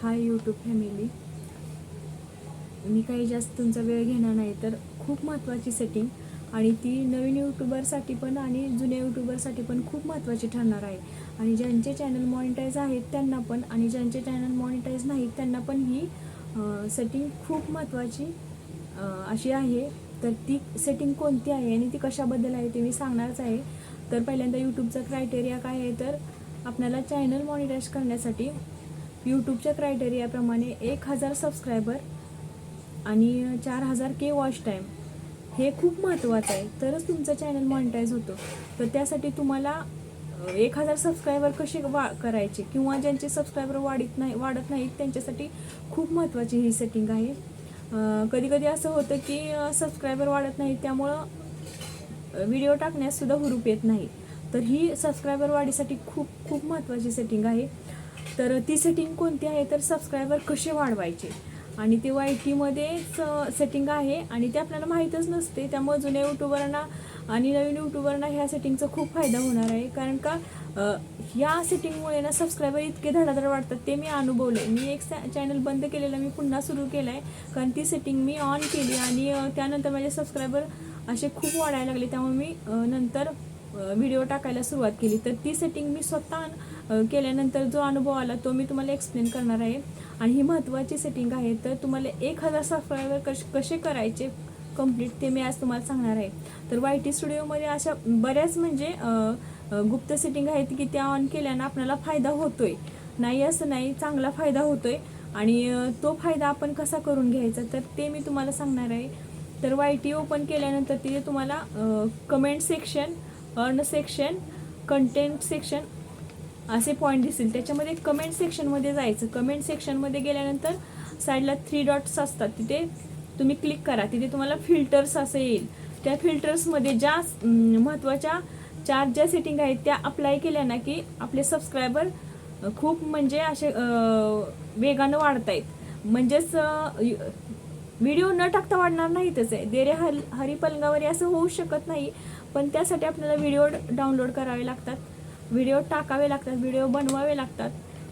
Hi YouTube family. मी काही जास्त तुमचा वेळ घेणार नाही, तर खूप महत्त्वाची सेटिंग आणि ती नवीन यूट्यूबरसाठी पण आणि जुन्या यूट्यूबरसाठी पण खूप महत्त्वाची ठरणार आहे. आणि ज्यांचे चॅनल मॉनिटाईज आहेत त्यांना पण, आणि ज्यांचे चॅनल मॉनिटाईज नाहीत त्यांना पण ही सेटिंग खूप महत्त्वाची अशी आहे. तर ती सेटिंग कोणती आहे आणि ती कशाबद्दल आहे ते मी सांगणारच आहे. तर पहिल्यांदा यूट्यूबचा क्रायटेरिया काय आहे, तर आपल्याला चॅनल मॉनिटाईज करण्यासाठी यूट्यूबच्या क्रायटेरियाप्रमाणे 1000 सबस्क्रायबर आणि 4000K वॉच टाईम हे खूप महत्त्वाचं आहे, तरच तुमचं चॅनल मॉनिटाईज होतं. तर त्यासाठी तुम्हाला 1000 सबस्क्रायबर कसे करायचे, किंवा ज्यांचे सबस्क्रायबर वाढत नाहीत त्यांच्यासाठी खूप महत्त्वाची ही सेटिंग आहे. कधी कधी असं होतं की सबस्क्रायबर वाढत नाहीत, त्यामुळं व्हिडिओ टाकण्यास सुद्धा हुरूप येत नाही. तर ही सबस्क्रायबर वाढीसाठी खूप खूप महत्त्वाची सेटिंग आहे. तर ती सेटिंग कोणती आहे, तर सबस्क्रायबर कसे वाढवायचे, आणि ते YT मध्येच सेटिंग आहे आणि ते आपल्याला माहीतच नसते. त्यामुळे जुन्या यूट्यूबरांना आणि नवीन यूट्यूबरांना ह्या सेटिंगचा खूप फायदा होणार आहे. कारण का या सेटिंगमुळे ना सबस्क्रायबर इतके धडाधड वाढतात, ते मी अनुभवले. मी एक चॅनल बंद केलेला मी पुन्हा सुरू केला आहे, कारण ती सेटिंग मी ऑन केली आणि त्यानंतर माझे सबस्क्रायबर असे खूप वाढायला लागले. त्यामुळे मी नंतर व्हिडिओ टाकायला सुरुवात केली. तर ती सेटिंग मी स्वतः केल्यानंतर जो अनुभव आला तो मी तुम्हाला एक्सप्लेन करणार आहे. आणि ही महत्त्वाची सेटिंग आहे. तर तुम्हाला 1000 सबस्क्रायबर कसे करायचे कंप्लीट ते मी आज तुम्हाला सांगणार आहे. तर YT स्टुडिओमध्ये अशा बऱ्याच म्हणजे गुप्त सेटिंग आहेत की त्या ऑन केल्यानं आपल्याला फायदा होतोय, नाही असं नाही, चांगला फायदा होतोय. आणि तो फायदा आपण कसा करून घ्यायचा तर ते मी तुम्हाला सांगणार आहे. तर YT ओपन केल्यानंतर तिथे तुम्हाला comment section, earn section, content section असे पॉईंट दिसतील. त्याच्यामध्ये कमेंट सेक्शनमध्ये जायचं. कमेंट सेक्शनमध्ये गेल्यानंतर साईडला 3 डॉट्स असतात, तिथे तुम्ही क्लिक करा. तिथे तुम्हाला फिल्टर्स असं येईल. त्या फिल्टर्समध्ये ज्या महत्त्वाच्या 4 ज्या सेटिंग आहेत त्या अप्लाय केल्या ना की आपले सबस्क्रायबर खूप म्हणजे असे वेगानं वाढत आहेत. म्हणजेच व्हिडिओ न टाकता वाढणार नाहीतच आहे. देरे हरी पलंगावरी असं होऊ शकत नाही. पण त्यासाठी आपल्याला व्हिडिओ डाउनलोड करावे लागतात, व्हिडिओ टाकावे लागतात, व्हिडिओ बनवावे लागतात.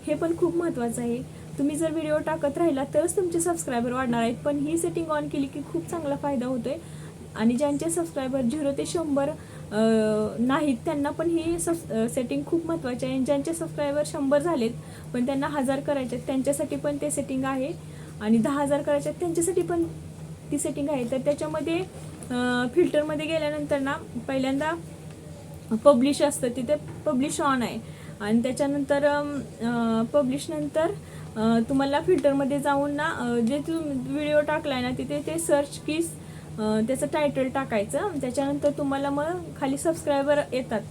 हे पण खूप महत्त्वाचं आहे. तुम्ही जर व्हिडिओ टाकत राहिला तरच तुमचे सबस्क्रायबर वाढणार आहेत. पण ही सेटिंग ऑन केली की खूप चांगला फायदा होतोय. आणि ज्यांचे सबस्क्रायबर 0 ते 100 नाहीत त्यांना पण ही सेटिंग खूप महत्त्वाची आहे. ज्यांचे सबस्क्रायबर 100 झालेत पण त्यांना 1000 करायचे त्यांच्यासाठी पण ते सेटिंग आहे. आणि 10,000 करायचे त्यांच्यासाठी पण ती सेटिंग आहे. तर त्याच्यामध्ये फिल्टरमध्ये गेल्यानंतर ना पहिल्यांदा पब्लिश असतं, तिथे पब्लिश ऑन आहे. आणि त्याच्यानंतर पब्लिश नंतर तुम्हाला फिल्टरमध्ये जाऊन ना जे व्हिडिओ टाकलाय ना तिथे ते सर्च कीज त्याचं टायटल टाकायचं. त्याच्यानंतर तुम्हाला मग खाली सबस्क्रायबर येतात,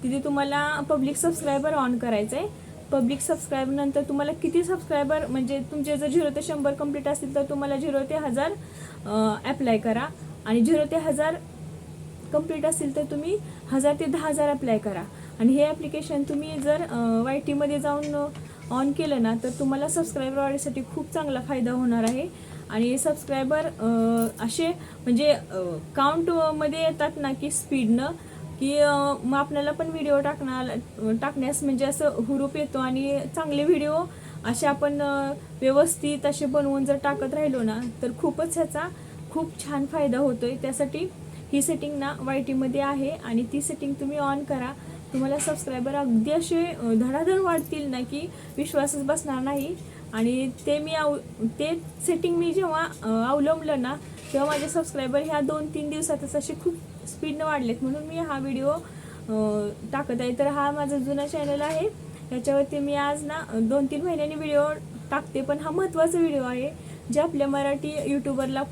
तिथे तुम्हाला पब्लिक सबस्क्रायबर ऑन करायचं आहे. पब्लिक सबस्क्रायबर नंतर तुम्हाला किती सबस्क्रायबर म्हणजे तुमचे जर 0 ते 100 कंप्लीट असतील तर तुम्हाला 0 ते 1000 अप्लाय करा. आणि 0 ते 1000 कंप्लीट असेल तर तुम्ही 1000 ते 10,000 अप्लाय करा. आणि हे ॲप्लिकेशन तुम्ही जर YT मध्ये जाऊन ऑन केलं ना तर तुम्हाला सबस्क्रायबर वाढीसाठी खूप चांगला फायदा होणार आहे. आणि सबस्क्रायबर असे म्हणजे काउंटमध्ये येतात ना की स्पीडनं, की मग आपल्याला पण व्हिडिओ टाकण्यास म्हणजे असं हुरूप येतो. आणि चांगले व्हिडिओ असे आपण व्यवस्थित असे बनवून जर टाकत राहिलो ना तर खूपच ह्याचा खूप छान फायदा होतोय. त्यासाठी ही सेटिंग ना YT मध्ये आहे आणि ती सेटिंग तुम्ही ऑन करा. तुम्हाला सबस्क्रायबर अगदी असे धडाधड वाढतील ना की विश्वासच बसणार नाही. आणि ते सेटिंग मी जेव्हा अवलंबलं ना तेव्हा माझे सबस्क्रायबर ह्या 2-3 दिवसातच असे खूप स्पीडनं वाढलेत. म्हणून मी हा व्हिडिओ टाकत आहे. तर हा माझा जुना चॅनल आहे, याच्यावरती मी आज ना 2-3 महिन्यांनी व्हिडिओ टाकते. पण हा महत्त्वाचा व्हिडिओ आहे जे आपल्या मराठी यूट्यूबरला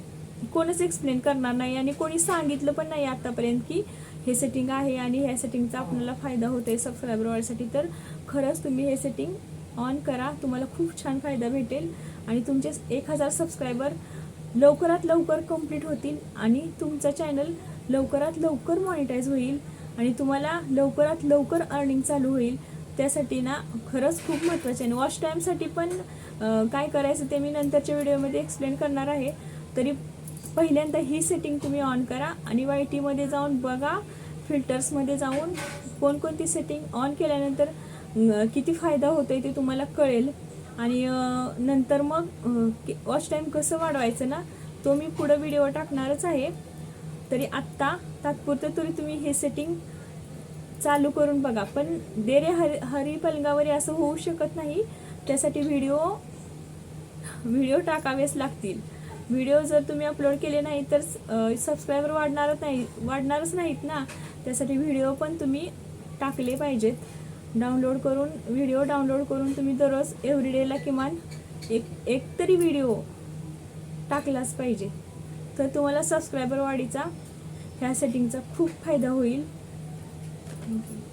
कोणच एक्सप्लेन करणार नाही आणि कोणी सांगितलं पण नाही आतापर्यंत की हे सेटिंग आहे आणि ह्या सेटिंगचा आपल्याला फायदा होतो आहे सबस्क्रायबर वाढीसाठी. तर खरंच तुम्ही हे सेटिंग ऑन करा, तुम्हाला खूप छान फायदा भेटेल. आणि तुमचे 1000 सबस्क्रायबर लवकरात लवकर कंप्लीट होतील आणि तुमचं चॅनल लवकरात लवकर मॉनिटाईज होईल आणि तुम्हाला लवकरात लवकर अर्निंग चालू होईल. त्यासाठी ना खरंच खूप महत्त्वाचं आहे. वॉच टाईमसाठी पण काय करायचं ते मी नंतरच्या व्हिडिओमध्ये एक्सप्लेन करणार आहे. तरी पहिल्यांदा ही सेटिंग तुम्ही ऑन करा आणि YT मध्ये जाऊन बघा, फिल्टर्समध्ये जाऊन कोणकोणती सेटिंग ऑन केल्यानंतर किती फायदा होतोय ते तुम्हाला कळेल. आणि नंतर मग वॉच टाईम कसं वाढवायचं ना, तो मी पुढं व्हिडिओ टाकणारच आहे. तरी आत्ता तात्पुरतं तरी तुम्ही हे सेटिंग चालू करून बघा. पण देरे हरी पलंगावर असं होऊ शकत नाही, त्यासाठी व्हिडिओ टाकावेच लागतील. व्हिडिओ जर तुम्ही अपलोड केले नाही तर सबस्क्रायबर वाढणारच नाहीत ना. त्यासाठी व्हिडिओ पण तुम्ही टाकले पाहिजेत. व्हिडिओ डाउनलोड करून तुम्ही दररोज एव्हरीडेला किमान एक तरी व्हिडिओ टाकलाच पाहिजे. तर तुम्हाला सबस्क्रायबर वाढीचा ह्या सेटिंगचा खूप फायदा होईल. थँक्यू.